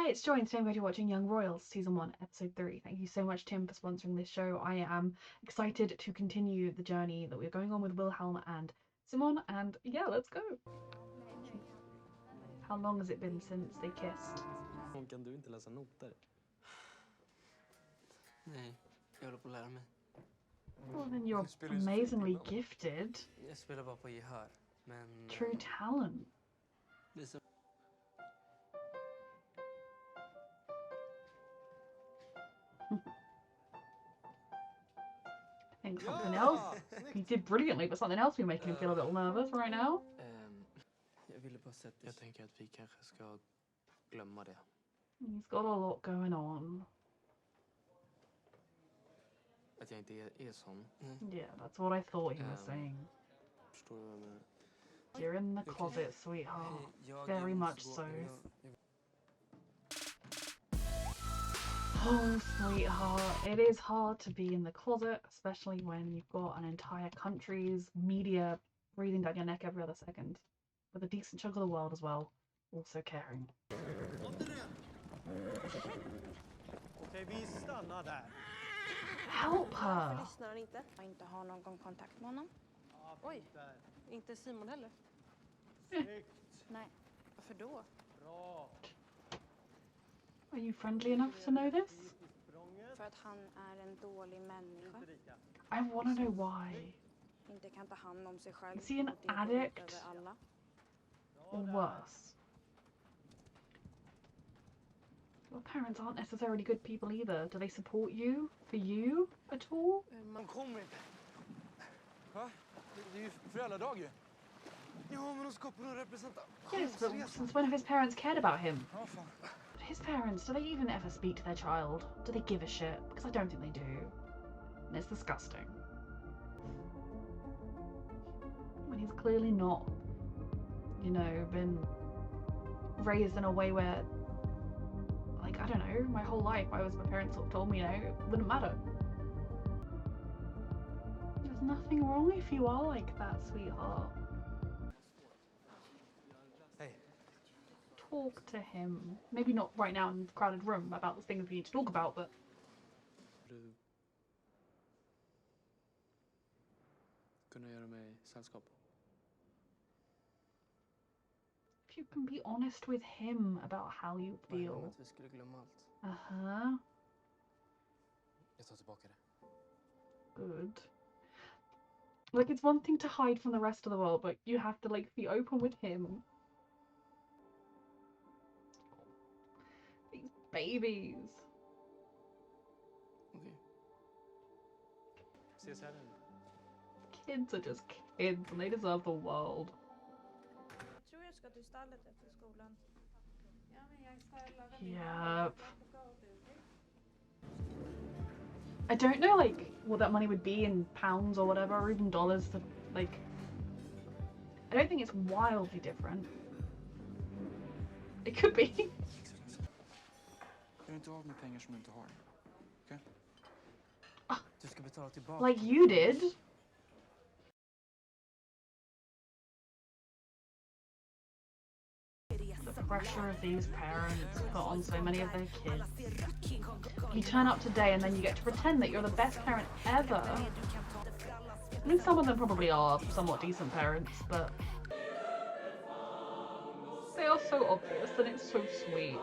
it's Joy, and today I'm going to be watching Young Royals Season 1, Episode 3. Thank you so much, Tim, for sponsoring this show. I am excited to continue the journey that we're going on with Wilhelm and Simon, and yeah, let's go! How long has it been since they kissed? Kan du inte läsa noter? Nej, jag håller på att lära mig. Well, then you're amazingly gifted. Jag spelar bara på gehör, men... True talent. Det är så... I think something else. He did brilliantly, but something else will be making him feel a little nervous right now. Jag ville bara sätta... Jag tänker att vi kanske ska glömma det. He's got a lot going on. Att jag inte är sån. Yeah, that's what I thought he was saying. Förstår du vad jag menar? You're in the closet, sweetheart. Very much so. Oh, sweetheart. It is hard to be in the closet, especially when you've got an entire country's media breathing down your neck every other second. With a decent chunk of the world as well, also caring. Okej, vi stannar där. Help her! Lyssnar han inte? Jag inte har någon kontakt med honom. Oj, inte Simon heller. Snyggt. Nej, varför då? Bra. Are you friendly enough to know this? För att han är en dålig människa. I want to know why. Inte kan ta hand om sig själv. Is he an och det går ut addict? över alla. Or worse? Your parents aren't necessarily good people either. Do they support you? For you? At all? Man kommer inte. Va? Det är ju föräldradag ju. Ja, men de ska på någon representation. Yes, but since when have his parents cared about him? Ja, fan. But his parents, do they even ever speak to their child? Do they give a shit? Because I don't think they do. And it's disgusting. When he's clearly not, you know, been raised in a way where, like, I don't know, my whole life my parents sort of told me, you know, it wouldn't matter. There's nothing wrong if you are like that, sweetheart. Hey. Talk to him. Maybe not right now in the crowded room about the things we need to talk about, but... Du... kunna göra mig sällskap. If you can be honest with him about how you feel. Att vi skulle glömma allt. Uh-huh. Jag tar tillbaka det. Good. Like, it's one thing to hide from the rest of the world, but you have to, like, be open with him. These babies. Okej. Ses här nu. Kids are just kids and they deserve the world. Jag tror jag ska till stallet efter skolan. Ja, men jag ska laga Yep. I don't know, like, what that money would be in pounds or whatever, or even dollars to, like... I don't think it's wildly different. It could be. Gör inte av med pengar som du inte har. Okej? Du ska betala tillbaka. Like you did. The pressure of these parents put on so many of their kids. You turn up today and then you get to pretend that you're the best parent ever. I mean, some of them probably are somewhat decent parents, but they are so obvious and it's so sweet.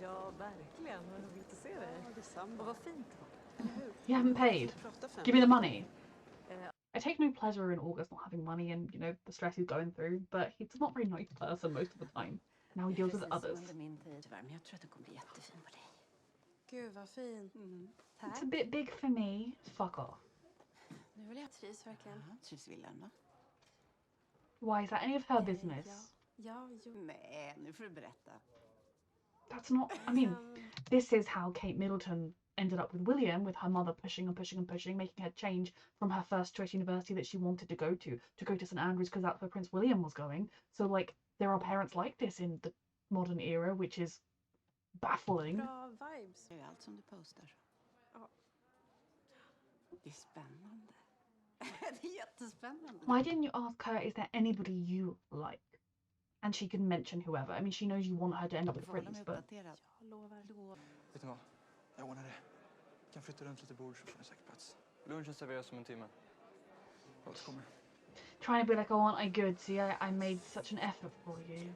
Ja, verkligen. Vad roligt att se dig. Ja, detsamma. Och vad fint. You haven't paid. Give me the money. I take no pleasure in August not having money and, you know, the stress he's going through, but he's a not very nice person most of the time. Now he deals with others. Men jag tror att det kommer bli jättefin på dig. Gud vad fint. It's a bit big for me. Fuck off. Nu vill jag trivs verkligen. Trivs Wilhelm då? Why is that any of her business? Ja, jo. Nej, nu får du berätta. That's not, I mean, this is how Kate Middleton ended up with William, with her mother pushing and pushing and pushing, making her change from her first choice university that she wanted to go to St Andrews because that's where Prince William was going. So, like, there are parents like this in the modern era, which is baffling. Bra vibes. Det är allt som du postar. Ja. Det är spännande. Det är jättespännande. Why didn't you ask her, is there anybody you like? and she can mention whoever. I mean, she knows you want her to end up with Prince, but... Jag lovar. Vet ni vad? Jag ordnar det. Kan flytta runt lite bord så får ni säkert plats. Lunchen serveras om en timme. Jag återkommer. Trying to be like, oh, aren't I good? See, I made such an effort for you.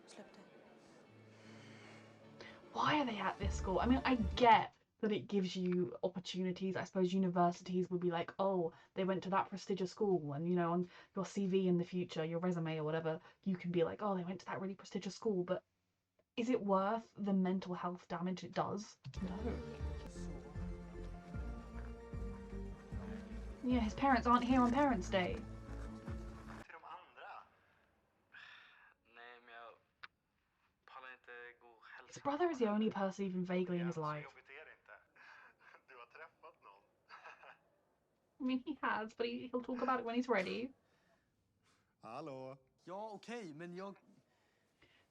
Släpp det. Why are they at this school? I mean, I get that it gives you opportunities. I suppose universities would be like, oh, they went to that prestigious school, and you know, on your CV in the future, your resume or whatever, you can be like, oh, they went to that really prestigious school. But is it worth the mental health damage it does? No. Yeah, his parents aren't here on Parents' Day. Till de andra? Nej, men jag pallar inte gå och hälsa. His brother is the only person even vaguely in his life. Du har träffat någon. I mean, he has, but he'll talk about it when he's ready. Hallå? Ja, okej, men jag...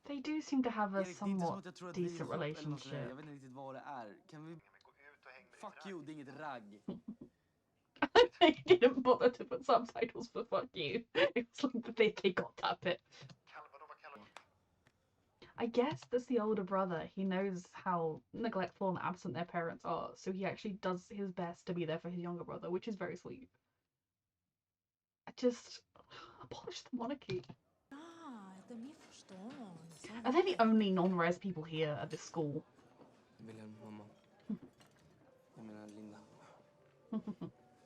They do seem to have a Erik, det är inte som somewhat att jag tror att vi är decent ihop eller något sådär. relationship. Jag vet inte riktigt vad det är. Kan vi... Fuck you, det är inget ragg. They didn't bother to put subtitles for fuck you. It was like they got that bit. I guess that's the older brother. He knows how neglectful and absent their parents are, so he actually does his best to be there for his younger brother, which is very sweet. I just abolish the monarchy. Det är missförstånd. Are they the only non-res people here at this school? Wilhelm, mamma. Jag menar Linda.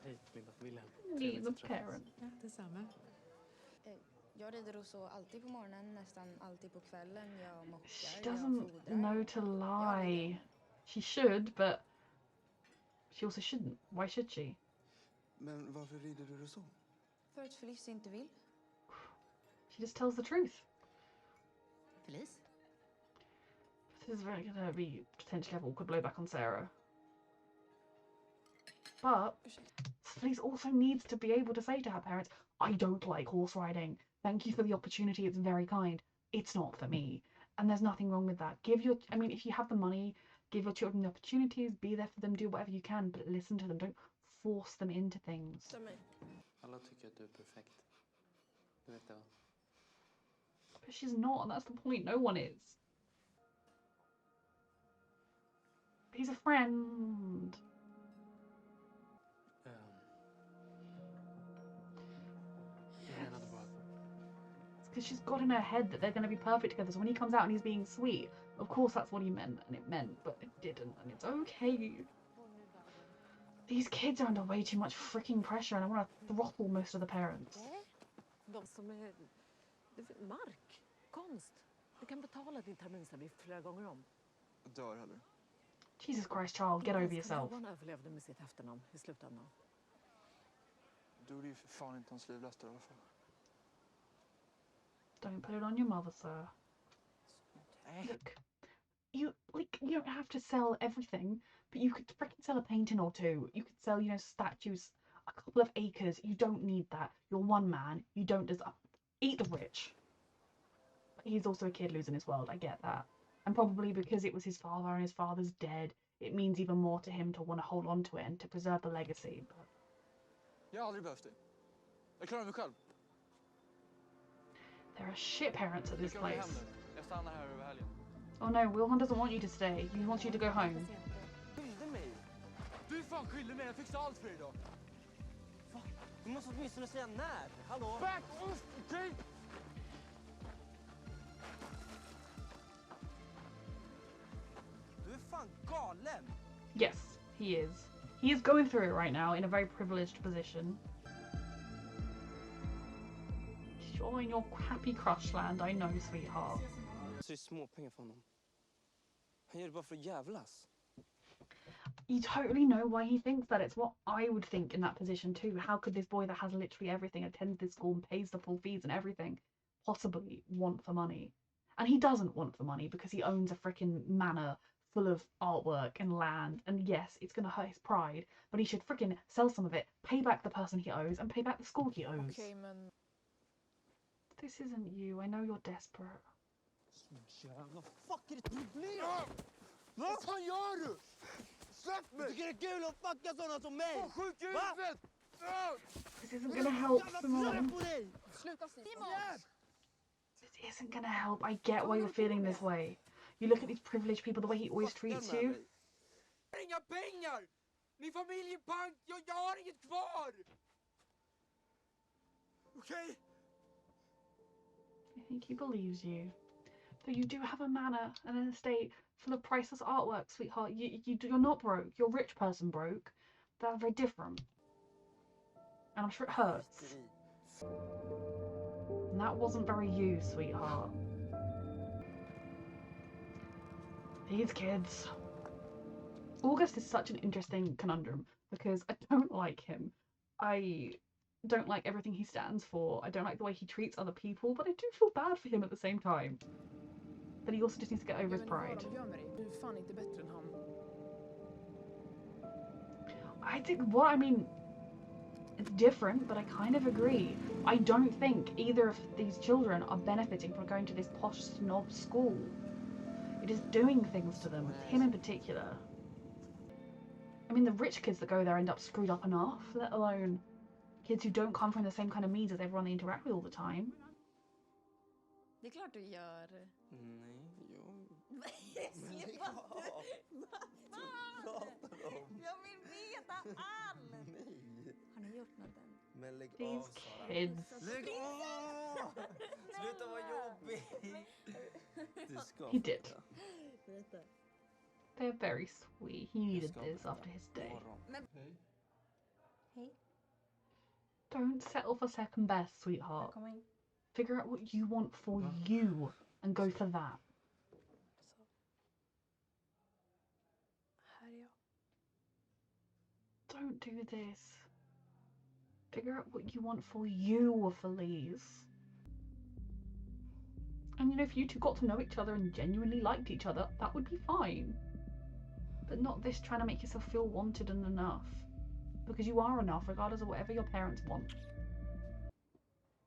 Hej, Linda. Wilhelm. Me, the parent. Ja, detsamma. Jag rider och så alltid på morgonen, nästan alltid på kvällen. Jag mockar, She jag doesn't fodrar. know to lie. She should, but she also shouldn't. Why should she? Men varför rider du så? För att Felice inte vill. She just tells the truth. Felice? This is very gonna be potentially have awkward blowback on Sarah. But Felice also needs to be able to say to her parents, I don't like horse riding. Thank you for the opportunity. It's very kind. It's not for me. And there's nothing wrong with that. I mean, if you have the money, give your children the opportunities, be there for them, do whatever you can, but listen to them. Don't force them into things. Alla tycker att du är perfekt. Du vet det, va? But she's not, and that's the point. No one is. He's a friend. Jag menade bara... It's because she's got in her head that they're going to be perfect together. So when he comes out and he's being sweet, of course that's what he meant, and it meant, but it didn't, and it's okay. These kids are under way too much freaking pressure, and I want to throttle most of the parents. De som är... Mark, konst. Du kan betala din terminsavgift flera gånger om. Dör heller. Jesus Christ, child, get over yourself. Johan överlevde med sitt efternamn i slutändan. Du är ju för fan inte hans livlöster i alla fall. Don't put it on your mother, sir. Look, you don't have to sell everything, but you could freaking sell a painting or two. You could sell, you know, statues, a couple of acres. You don't need that. You're one man. You don't deserve. Eat the rich. But he's also a kid losing his world. I get that. And probably because it was his father and his father's dead, it means even more to him to want to hold on to it and to preserve the legacy. But Jag har aldrig behövt dig. Jag klarar mig själv. there are shit parents at this Jag kommer hem place. nu. Jag stannar här över helgen. Oh no, Wilhelm doesn't want you to stay. He wants you to go home. Skyldig mig? Du är fan skyldig mig. Jag fixar allt för dig idag. Va? Du måste åtminstone säga när. Hallå? Back off, okej? Du är fan galen. Yes, he is. He is going through it right now in a very privileged position. You're in your happy crush land, I know, sweetheart. Så det är småpengar för honom. Han gör det bara för att jävlas. You totally know why he thinks that. It's what I would think in that position too. How could this boy that has literally everything, attends this school and pays the full fees and everything, possibly want the money? And he doesn't want the money because he owns a freaking manor full of artwork and land. And yes, it's going to hurt his pride, but he should freaking sell some of it, pay back the person he owes, and pay back the school he owes. Okej, men This isn't you. I know you're desperate. Jävla fuck är det problem? Vad fan gör du? Släpp mig! Du tycker det är kul att fucka sådana som mig? Vad sjuk i Va? huvudet! This isn't going to help Jävla Simone. på dig! sluta Simon! This isn't gonna help. I get why you're feeling this way. You look at these privileged people, the way he always treats you. Inga pengar! Min familj är bank, jag har inget kvar! Okej? I think he believes you. But you do have a manor and an estate full of priceless artwork, sweetheart. You're not broke. You're rich person broke. That's very different. And I'm sure it hurts. And that wasn't very you, sweetheart. These kids. August is such an interesting conundrum because I don't like him. I don't like everything he stands for. I don't like the way he treats other people, but I do feel bad for him at the same time. But he also just needs to get over his pride. I think I mean, it's different, but I kind of agree. I don't think either of these children are benefiting from going to this posh snob school. It is doing things to them, him in particular. I mean, the rich kids that go there end up screwed up enough, let alone kids who don't come from the same kind of means as everyone they interact with all the time. Det är klart du gör. Nej, Släpp av! Jag vill veta allt! Nej. Har ni gjort något än? Men lägg av, These Sara. kids. Lägg av! Sluta vara jobbig! Du ska He did. flytta. Berätta. They're very sweet. He needed ska this flytta. after his day. Morgon. Hej. Don't settle for second best, sweetheart. Kom in. Figure out what you want for you and go for that. Här är jag. Don't do this. Figure out what you want for you, Felice. And you know, if you two got to know each other and genuinely liked each other, that would be fine. But not this trying to make yourself feel wanted and enough. Because you are enough, regardless of whatever your parents want.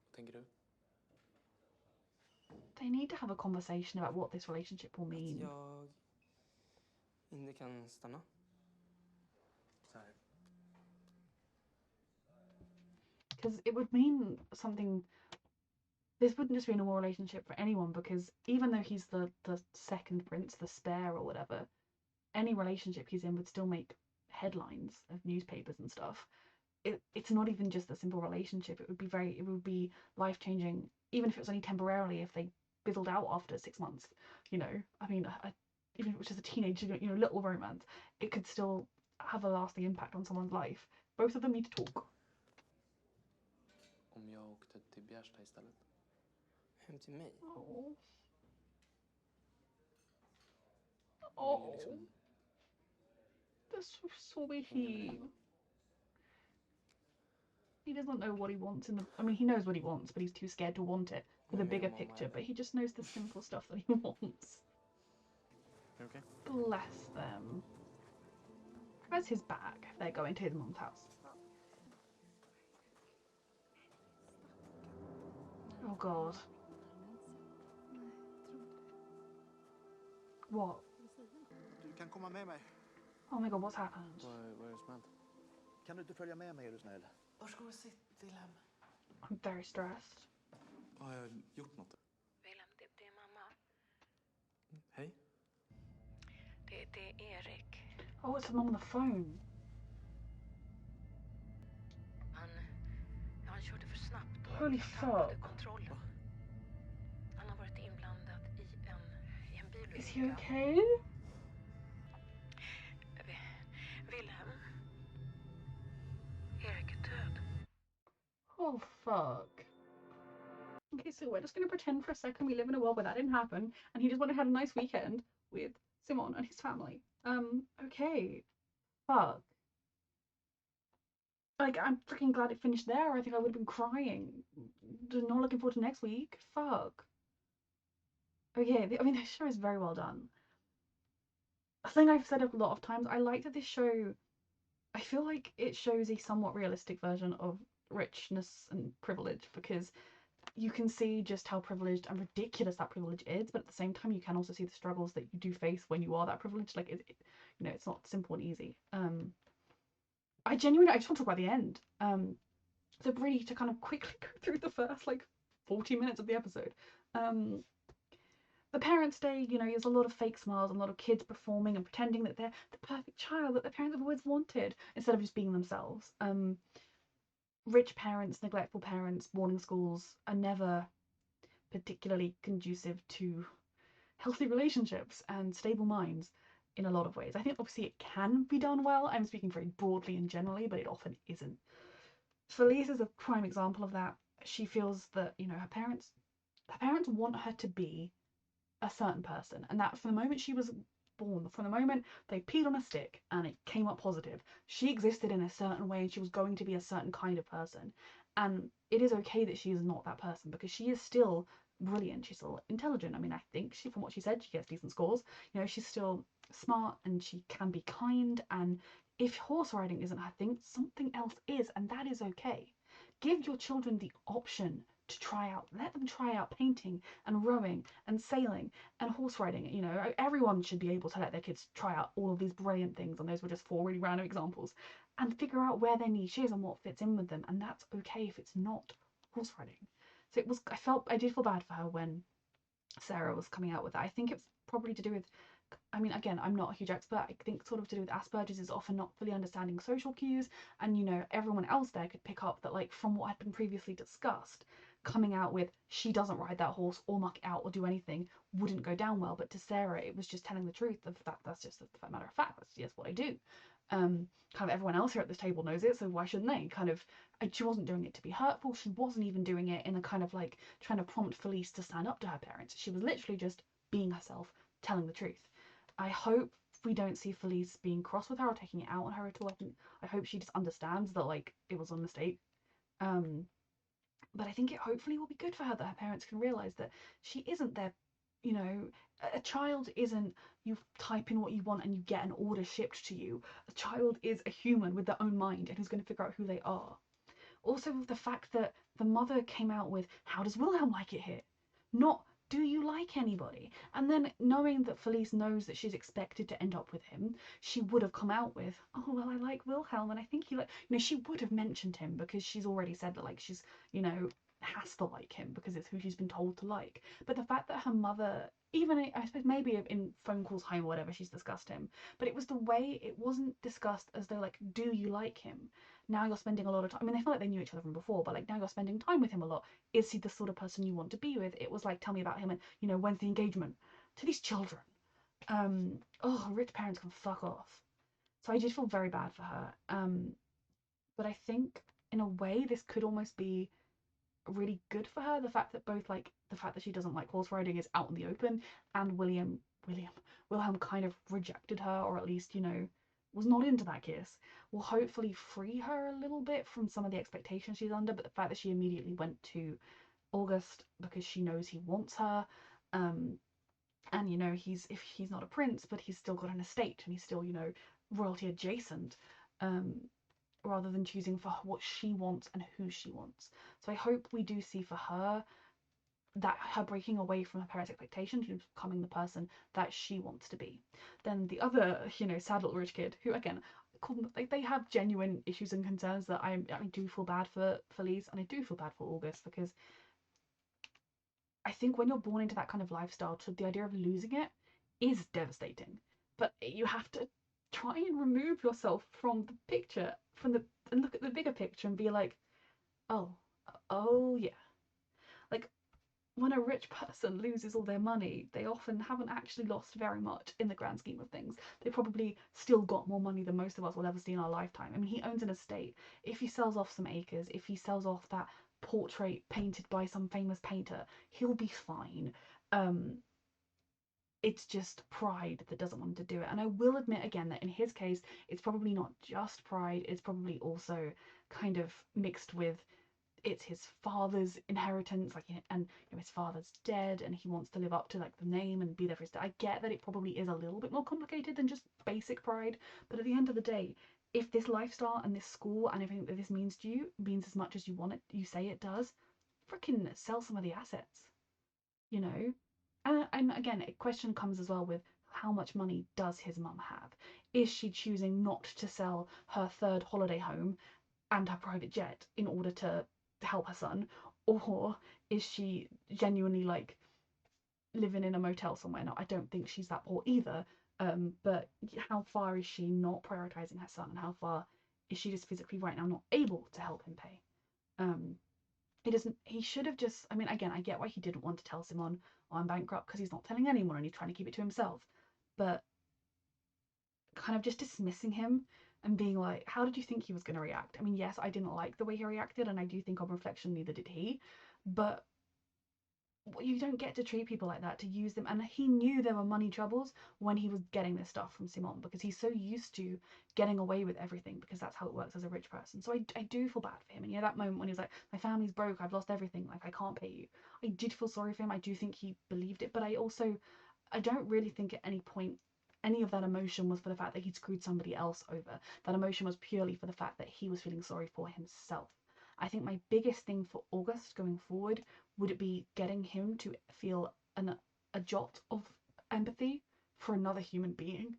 Vad tänker du? They need to have a conversation about what this relationship will Att mean. jag inte kan stanna. Så här. Because it would mean something. This wouldn't just be a normal relationship for anyone, because even though he's the second prince, the spare or whatever, any relationship he's in would still make headlines of newspapers and stuff. It's not even just a simple relationship. It would be life-changing, even if it was only temporarily, if they fizzled out after 6 months, you know. I mean, even if it was just a teenage, you know, little romance, it could still have a lasting impact on someone's life. Both of them need to talk. Om jag åkte till Bjärsta istället? Hem till mig. Oh. Jag vill ju liksom That's so sweet. He doesn't know what he wants I mean, he knows what he wants, but he's too scared to want it for the bigger picture. But he just knows the simple stuff that he wants. Är det okej? Bless them. Where's his bag? They're going to his mum's house. Oh God. What? Du kan komma med mig. Oh my God, what's happened? Vad är det som hänt? Kan du inte följa med mig, är du snäll? Varsågod och sitt, Wilhelm. I'm very stressed. Har jag gjort något? Wilhelm, det är mamma. Hej. Det är Erik. Oh, it's the mum on the phone. Han körde för snabbt och Holy tappade fuck. kontrollen. Han har varit inblandad i en bilolycka. Is he okay? Wilhelm. Erik är död. Oh fuck. Okay, so we're just gonna pretend for a second we live in a world where that didn't happen and he just went and had a nice weekend with Simon and his family. Okay. Fuck. Like, I'm freaking glad it finished there. I think I would have been crying. Just not looking forward to next week. Fuck. Okay, I mean, this show is very well done. A thing I've said a lot of times, I like that this show, I feel like it shows a somewhat realistic version of richness and privilege, because you can see just how privileged and ridiculous that privilege is, but at the same time you can also see the struggles that you do face when you are that privileged. Like, you know, it's not simple and easy. I just want to talk about the end. So really, to kind of quickly go through the first like 40 minutes of the episode, The Parents' Day, you know, there's a lot of fake smiles and a lot of kids performing and pretending that they're the perfect child that their parents have always wanted instead of just being themselves. Rich parents, neglectful parents, boarding schools are never particularly conducive to healthy relationships and stable minds in a lot of ways. I think obviously it can be done well. I'm speaking very broadly and generally, but it often isn't. Felice is a prime example of that. She feels that, you know, her parents want her to be a certain person, and that from the moment she was born, from the moment they peed on a stick and it came up positive, she existed in a certain way and she was going to be a certain kind of person. And it is okay that she is not that person, because she is still brilliant, she's still intelligent. I mean, I think she, from what she said, she gets decent scores. You know, she's still smart and she can be kind, and if horse riding isn't her thing, something else is, and that is okay. Give your children the option to try out, let them try out painting and rowing and sailing and horse riding. You know, everyone should be able to let their kids try out all of these brilliant things, and those were just 4 really random examples, and figure out where their niche is and what fits in with them, and that's okay if it's not horse riding. So it was, I did feel bad for her when Sarah was coming out with that. I think it's probably to do with, I mean, again, I'm not a huge expert. I think sort of to do with Asperger's is often not fully understanding social cues, and you know, everyone else there could pick up that, like, from what had been previously discussed, coming out with she doesn't ride that horse or muck it out or do anything wouldn't go down well. But to Sarah, it was just telling the truth of that. That's just a matter of fact. That's just what I do. Kind of everyone else here at this table knows it, so why shouldn't they? Kind of, she wasn't doing it to be hurtful. She wasn't even doing it in a kind of like trying to prompt Felice to stand up to her parents. She was literally just being herself, telling the truth. I hope we don't see Felice being cross with her or taking it out on her at all. I hope she just understands that, like, it was a mistake. But I think it hopefully will be good for her that her parents can realise that she isn't their, you know, a child isn't you type in what you want and you get an order shipped to you. A child is a human with their own mind and who's going to figure out who they are. Also, the fact that the mother came out with, how does Wilhelm like it here? Not, do you like anybody? And then knowing that Felice knows that she's expected to end up with him, she would have come out with, oh, well, I like Wilhelm and I think he like, you know, she would have mentioned him because she's already said that, like, she's, you know, has to like him because it's who she's been told to like. But the fact that her mother, even I suppose maybe in phone calls home or whatever, she's discussed him, but it was the way it wasn't discussed as though, like, do you like him? Now you're spending a lot of time, I mean, they felt like they knew each other from before, but like now you're spending time with him a lot. Is he the sort of person you want to be with? It was like, tell me about him and, you know, when's the engagement? To these children. Oh, rich parents can fuck off. So I did feel very bad for her. But I think in a way this could almost be really good for her. The fact that both, like, the fact that she doesn't like horse riding is out in the open, and Wilhelm kind of rejected her, or at least, you know, was not into that kiss, will hopefully free her a little bit from some of the expectations she's under. But the fact that she immediately went to August because she knows he wants her, and you know, he's not a prince, but he's still got an estate and he's still, you know, royalty adjacent, rather than choosing for what she wants and who she wants. So I hope we do see for her that her breaking away from her parents' expectations and becoming the person that she wants to be. Then the other, you know, sad little rich kid, who again, they have genuine issues and concerns that I do feel bad for Felice, and I do feel bad for August, because I think when you're born into that kind of lifestyle, the idea of losing it is devastating. But you have to try and remove yourself from the picture, and look at the bigger picture and be like, oh yeah. Like, when a rich person loses all their money, they often haven't actually lost very much in the grand scheme of things. They probably still got more money than most of us will ever see in our lifetime. I mean, he owns an estate. If he sells off some acres, if he sells off that portrait painted by some famous painter, he'll be fine. It's just pride that doesn't want to do it. And I will admit again that in his case, it's probably not just pride, it's probably also kind of mixed with, it's his father's inheritance, like, and you know, his father's dead and he wants to live up to, like, the name and be there for his dad. I get that it probably is a little bit more complicated than just basic pride, but at the end of the day, if this lifestyle and this school and everything that this means to you means as much as you want it, you say it does, freaking sell some of the assets, you know? And again, a question comes as well with, how much money does his mum have? Is she choosing not to sell her third holiday home and her private jet in order to help her son? Or is she genuinely, like, living in a motel somewhere. Now, I don't think she's that poor either, but how far is she not prioritizing her son, and how far is she just physically right now not able to help him pay? He should have just, I mean, again, I get why he didn't want to tell Simon, oh, I'm bankrupt, because he's not telling anyone and he's trying to keep it to himself. But kind of just dismissing him and being like, how did you think he was going to react? I mean, yes, I didn't like the way he reacted, and I do think on reflection, neither did he. But you don't get to treat people like that, to use them. And he knew there were money troubles when he was getting this stuff from Simon, because he's so used to getting away with everything, because that's how it works as a rich person. So I do feel bad for him. And that moment when he was like, my family's broke, I've lost everything, like I can't pay you, I did feel sorry for him. I do think he believed it, but I don't really think at any point any of that emotion was for the fact that he'd screwed somebody else over. That emotion was purely for the fact that he was feeling sorry for himself. I think my biggest thing for August going forward would be getting him to feel a jot of empathy for another human being.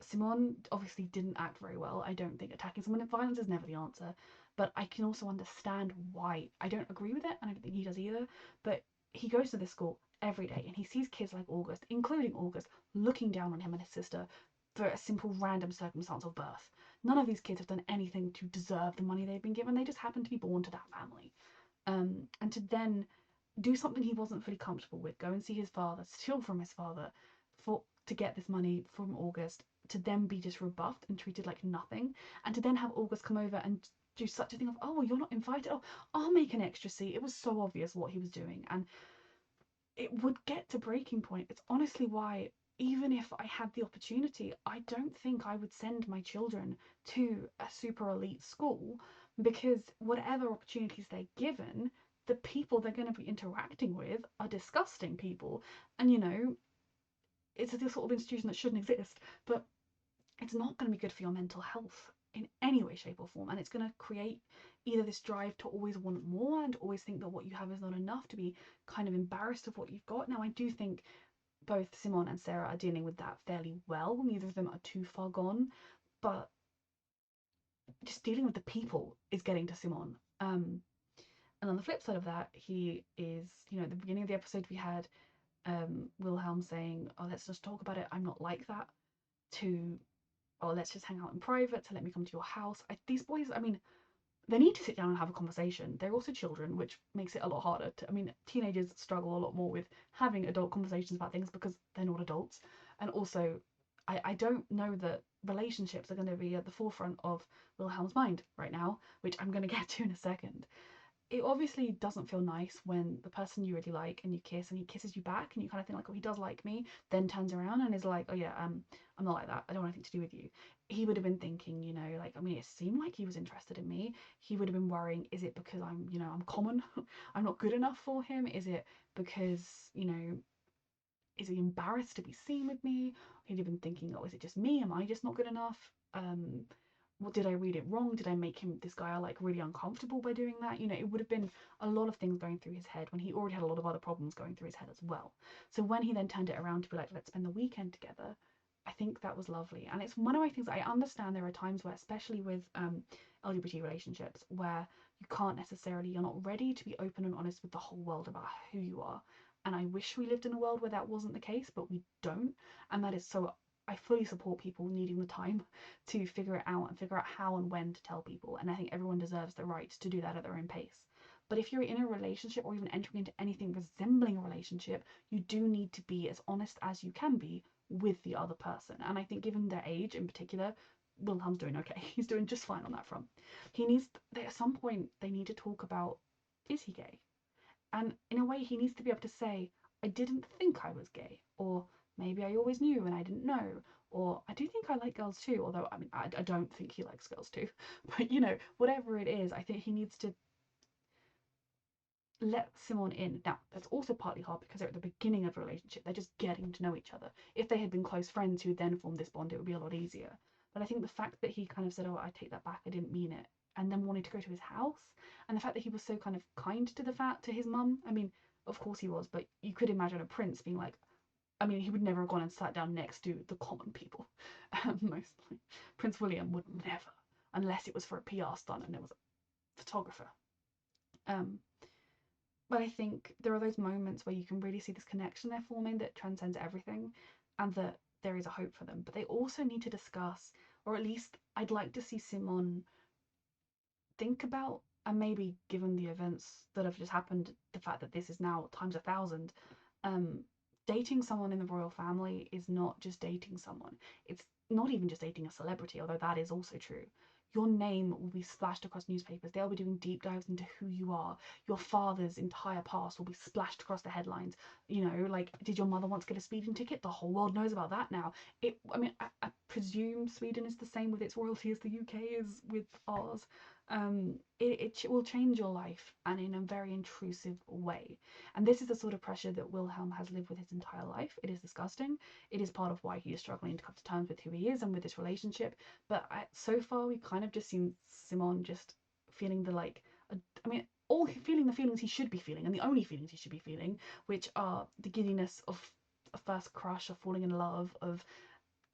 Simon obviously didn't act very well. I don't think attacking someone in violence is never the answer, but I can also understand why. I don't agree with it, and I don't think he does either, but he goes to this school every day and he sees kids like August, including August, looking down on him and his sister for a simple random circumstance of birth. None of these kids have done anything to deserve the money they've been given. They just happen to be born to that family. And to then do something he wasn't fully comfortable with, go and see his father, steal from his father to get this money from August, to then be just rebuffed and treated like nothing, and to then have August come over and do such a thing of, oh, well, you're not invited, oh, I'll make an extra seat. It was so obvious what he was doing, and it would get to breaking point. It's honestly why, even if I had the opportunity, I don't think I would send my children to a super elite school, because whatever opportunities they're given, the people they're going to be interacting with are disgusting people. And it's the sort of institution that shouldn't exist, but it's not going to be good for your mental health in any way, shape or form, and it's going to create either this drive to always want more and always think that what you have is not enough, to be kind of embarrassed of what you've got. Now, I do think both Simon and Sarah are dealing with that fairly well. Neither of them are too far gone, but just dealing with the people is getting to Simon. And on the flip side of that, he is, at the beginning of the episode, we had Wilhelm saying, oh, let's just talk about it, I'm not like that, to, oh, let's just hang out in private, to let me come to your house. These boys, I mean, they need to sit down and have a conversation. They're also children, which makes it a lot harder. Teenagers struggle a lot more with having adult conversations about things because they're not adults. And also, I don't know that relationships are going to be at the forefront of Wilhelm's mind right now, which I'm going to get to in a second. It obviously doesn't feel nice when the person you really like and you kiss and he kisses you back and you kind of think like, oh, he does like me, then turns around and is like, oh yeah, I'm not like that, I don't want anything to do with you. He would have been thinking, it seemed like he was interested in me. He would have been worrying, is it because I'm common? I'm not good enough for him? Is it because, is he embarrassed to be seen with me? He'd have been thinking, oh, is it just me? Am I just not good enough? What did I read it wrong? Did I make this guy like really uncomfortable by doing that? It would have been a lot of things going through his head when he already had a lot of other problems going through his head as well. So when he then turned it around to be like, let's spend the weekend together, I think that was lovely. And it's one of my things. I understand there are times where, especially with LGBT relationships, where you're not ready to be open and honest with the whole world about who you are. And I wish we lived in a world where that wasn't the case, but we don't. And that is so, I fully support people needing the time to figure it out and figure out how and when to tell people. And I think everyone deserves the right to do that at their own pace. But if you're in a relationship or even entering into anything resembling a relationship, you do need to be as honest as you can be with the other person. And I think given their age in particular, Wilhelm's doing okay. He's doing just fine on that front. At some point, they need to talk about, is he gay? And in a way, he needs to be able to say, I didn't think I was gay, or maybe I always knew and I didn't know, or I do think I like girls too, although I don't think he likes girls too, but whatever it is, I think he needs to let Simon in. Now, that's also partly hard because they're at the beginning of a relationship, they're just getting to know each other. If they had been close friends who then formed this bond, it would be a lot easier. But I think the fact that he kind of said, oh, I take that back, I didn't mean it, and then wanted to go to his house, and the fact that he was so kind of kind to his mum, of course he was, but you could imagine a prince being like, he would never have gone and sat down next to the common people. Mostly. Prince William would never, unless it was for a PR stunt and there was a photographer. But I think there are those moments where you can really see this connection they're forming that transcends everything, and that there is a hope for them. But they also need to discuss, or at least I'd like to see Simon think about, and maybe given the events that have just happened, the fact that this is now times 1,000, um, dating someone in the royal family is not just dating someone. It's not even just dating a celebrity, although that is also true. Your name will be splashed across newspapers. They'll be doing deep dives into who you are. Your father's entire past will be splashed across the headlines. You know, like, did your mother once get a speeding ticket? The whole world knows about that now. I presume Sweden is the same with its royalty as the UK is with ours. It will change your life, and in a very intrusive way. And this is the sort of pressure that Wilhelm has lived with his entire life. It is disgusting. It is part of why he is struggling to come to terms with who he is and with this relationship. But so far, we've kind of just seen Simon just feeling all feeling the feelings he should be feeling, and the only feelings he should be feeling, which are the giddiness of a first crush, of falling in love, of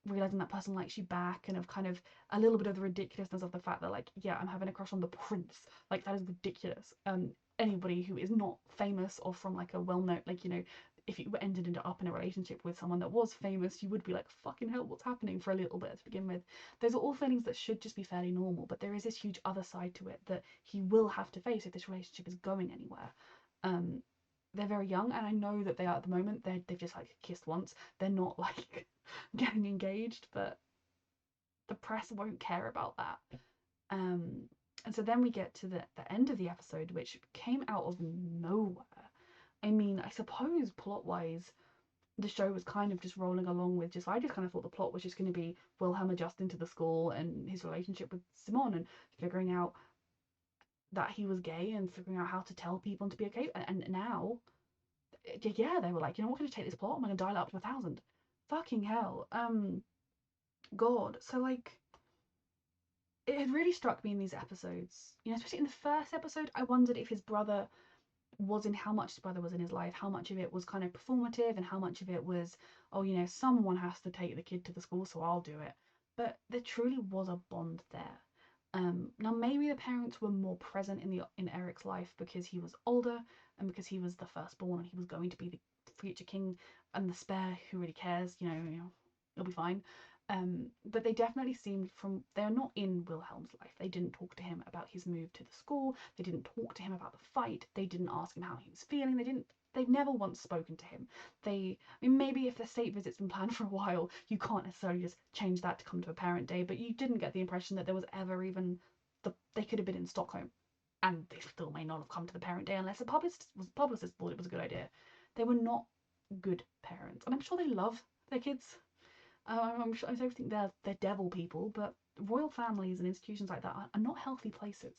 realizing that person likes you back, and of kind of a little bit of the ridiculousness of the fact that, like, yeah, I'm having a crush on the prince. Like, that is ridiculous. Anybody who is not famous or from like a well-known, like, you know, if you ended up in a relationship with someone that was famous, you would be like, fucking hell, what's happening, for a little bit to begin with. Those are all feelings that should just be fairly normal, but there is this huge other side to it that he will have to face if this relationship is going anywhere. They're very young, and I know that they are at the moment. They've just like kissed once. They're not like getting engaged, but the press won't care about that. And so then we get to the end of the episode, which came out of nowhere. I mean, I suppose plot-wise, the show was kind of just rolling along with I just kind of thought the plot was just going to be Wilhelm adjusting to the school and his relationship with Simon, and figuring out that he was gay, and figuring out how to tell people to be okay. And now, yeah, they were like, you know, we're going to take this plot, I'm going to dial it up to 1,000. Fucking hell. God. So, like, it had really struck me in these episodes, you know, especially in the first episode. I wondered if his brother was in, how much his brother was in his life, how much of it was kind of performative, and how much of it was, oh, you know, someone has to take the kid to the school, so I'll do it. But there truly was a bond there. Now maybe the parents were more present in Eric's life because he was older, and because he was the firstborn, and he was going to be the future king, and the spare, who really cares, you know, it'll be fine. But they definitely seemed, they're not in Wilhelm's life. They didn't talk to him about his move to the school. They didn't talk to him about the fight. They didn't ask him how he was feeling. They've never once spoken to him. Maybe if the state visit's been planned for a while, you can't necessarily just change that to come to a parent day, but you didn't get the impression that there was ever even, they could have been in Stockholm, and they still may not have come to the parent day unless a publicist thought it was a good idea. They were not good parents, and I'm sure they love their kids. I'm sure, I don't think they're devil people, but royal families and institutions like that are not healthy places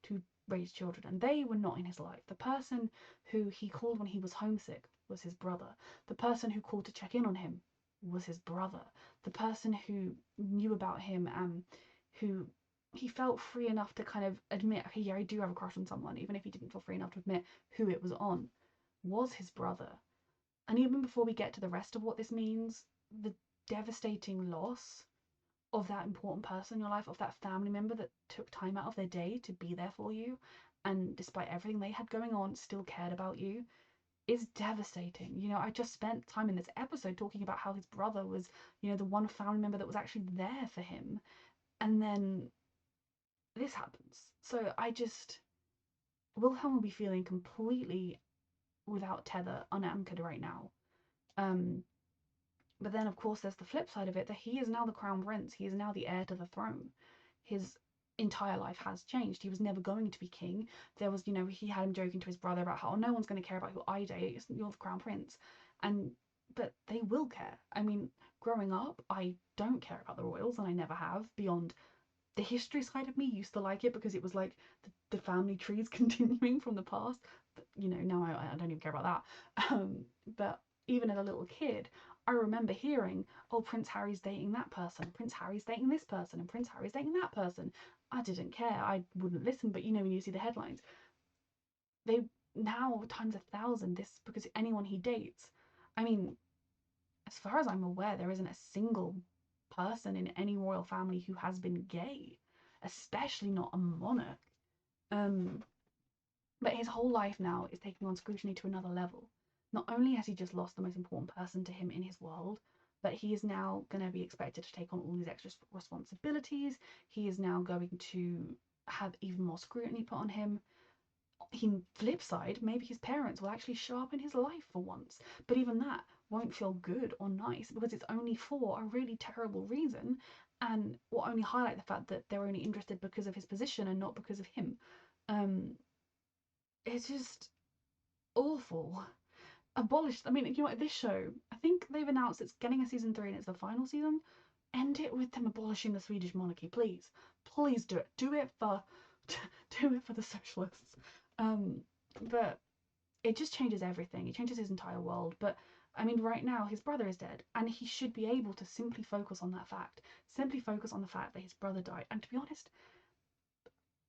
to raise children, and they were not in his life. The person who he called when he was homesick was his brother. The person who called to check in on him was his brother. The person who knew about him and who he felt free enough to kind of admit, okay, yeah, I do have a crush on someone, even if he didn't feel free enough to admit who it was on, was his brother. And even before we get to the rest of what this means, the devastating loss of that important person in your life, of that family member that took time out of their day to be there for you, and despite everything they had going on, still cared about you, is devastating. You know, I just spent time in this episode talking about how his brother was, you know, the one family member that was actually there for him, and then this happens. So Wilhelm will be feeling completely without tether, unanchored right now. But then, of course, there's the flip side of it, that he is now the crown prince. He is now the heir to the throne. His entire life has changed. He was never going to be king. There was, you know, he had him joking to his brother about how, oh, no one's going to care about who I date. You're the crown prince. But they will care. I mean, growing up, I don't care about the royals, and I never have, beyond the history side of me used to like it because it was like the family trees continuing from the past. But, you know, now I don't even care about that. But even as a little kid, I remember hearing, oh, Prince Harry's dating that person, Prince Harry's dating this person, and Prince Harry's dating that person. I didn't care. I wouldn't listen. But, you know, when you see the headlines, they now times 1,000, this, because anyone he dates, I mean, as far as I'm aware, there isn't a single person in any royal family who has been gay, especially not a monarch. But his whole life now is taking on scrutiny to another level. Not only has he just lost the most important person to him in his world, but he is now going to be expected to take on all these extra responsibilities. He is now going to have even more scrutiny put on him. Flip side, maybe his parents will actually show up in his life for once, but even that won't feel good or nice because it's only for a really terrible reason, and will only highlight the fact that they're only interested because of his position and not because of him. It's just awful. Abolished. I mean, you know what? This show, I think they've announced it's getting a season 3 and it's the final season. End it with them abolishing the Swedish monarchy, please. Please do it. Do it for the socialists. But it just changes everything. It changes his entire world. But I mean, right now his brother is dead, and he should be able to simply focus on that fact. Simply focus on the fact that his brother died. And to be honest,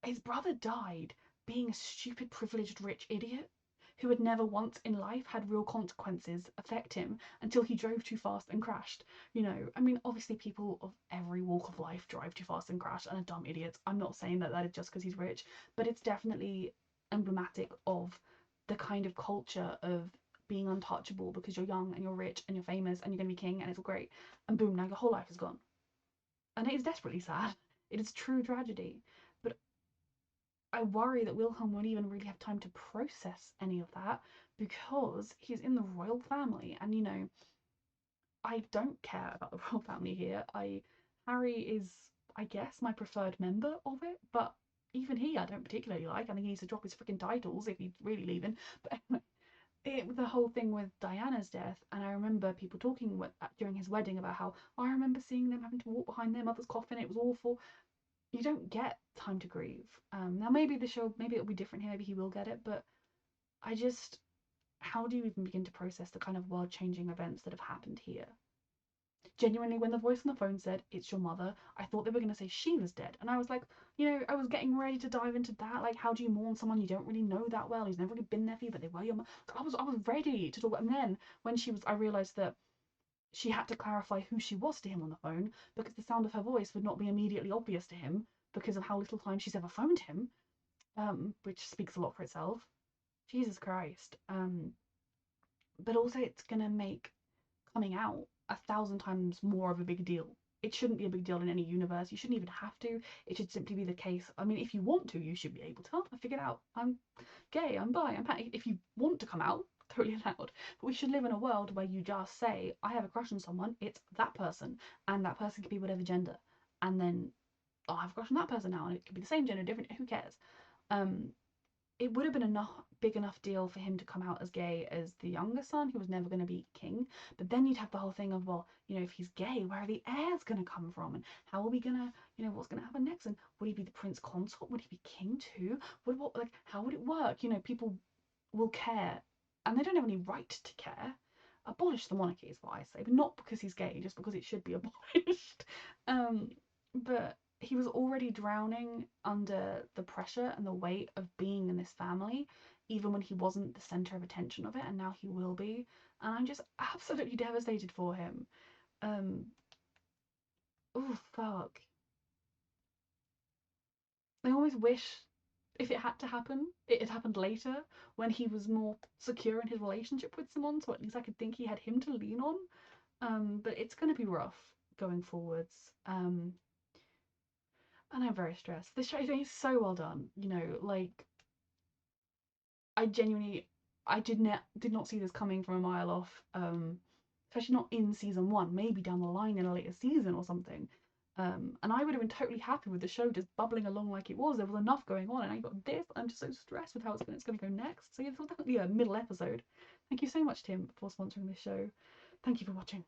his brother died being a stupid, privileged, rich idiot who had never once in life had real consequences affect him until he drove too fast and crashed. You know, I mean, obviously people of every walk of life drive too fast and crash and are dumb idiots. I'm not saying that is just because he's rich, but it's definitely emblematic of the kind of culture of being untouchable because you're young and you're rich and you're famous and you're going to be king and it's all great. And boom, now your whole life is gone. And it is desperately sad. It is true tragedy. But I worry that Wilhelm won't even really have time to process any of that because he's in the royal family, and you know, I don't care about the royal family here. Harry is, I guess, my preferred member of it, but even he I don't particularly like. I think he needs to drop his freaking titles if he's really leaving. But anyway, the whole thing with Diana's death, and I remember people talking during his wedding about how I remember seeing them having to walk behind their mother's coffin. It was awful. You don't get time to grieve. Now maybe the show, maybe it'll be different here, maybe he will get it, but I just, how do you even begin to process the kind of world-changing events that have happened here? Genuinely, when the voice on the phone said, "It's your mother," I thought they were going to say she was dead. And I was like, you know, I was getting ready to dive into that. Like, how do you mourn someone you don't really know that well, who's never really been there for you, but they were your mother? I was ready to talk about, and then when I realised that she had to clarify who she was to him on the phone because the sound of her voice would not be immediately obvious to him because of how little time she's ever phoned him, which speaks a lot for itself. Jesus Christ. But also it's going to make coming out 1,000 times more of a big deal. It shouldn't be a big deal in any universe. You shouldn't even have to. It should simply be the case. I mean, if you want to, you should be able to. I figured out. I'm gay, I'm bi, I'm pan. If you want to come out, totally allowed. But we should live in a world where you just say, I have a crush on someone, it's that person, and that person can be whatever gender. And then, oh, I have a crush on that person now, and it could be the same gender, different, who cares? It would have been big enough deal for him to come out as gay as the younger son, who was never going to be king. But then you'd have the whole thing of, well, you know, if he's gay, where are the heirs going to come from? And how are we going to, you know, what's going to happen next? And would he be the prince consort? Would he be king too? Like, how would it work? You know, people will care, and they don't have any right to care. Abolish the monarchy is what I say, but not because he's gay, just because it should be abolished. But he was already drowning under the pressure and the weight of being in this family, even when he wasn't the center of attention of it, and now he will be. And I'm just absolutely devastated for him. Oh, fuck. I almost wish if it had to happen, it had happened later when he was more secure in his relationship with Simon, so at least I could think he had him to lean on. But it's going to be rough going forwards. And I'm very stressed. This show is so well done, you know, like, I genuinely, I did not see this coming from a mile off, especially not in season 1, maybe down the line in a later season or something. And I would have been totally happy with the show just bubbling along like it was. There was enough going on, and I got this. I'm just so stressed with how it's going to go next. So yeah, this was definitely a middle episode. Thank you so much, Tim, for sponsoring this show. Thank you for watching.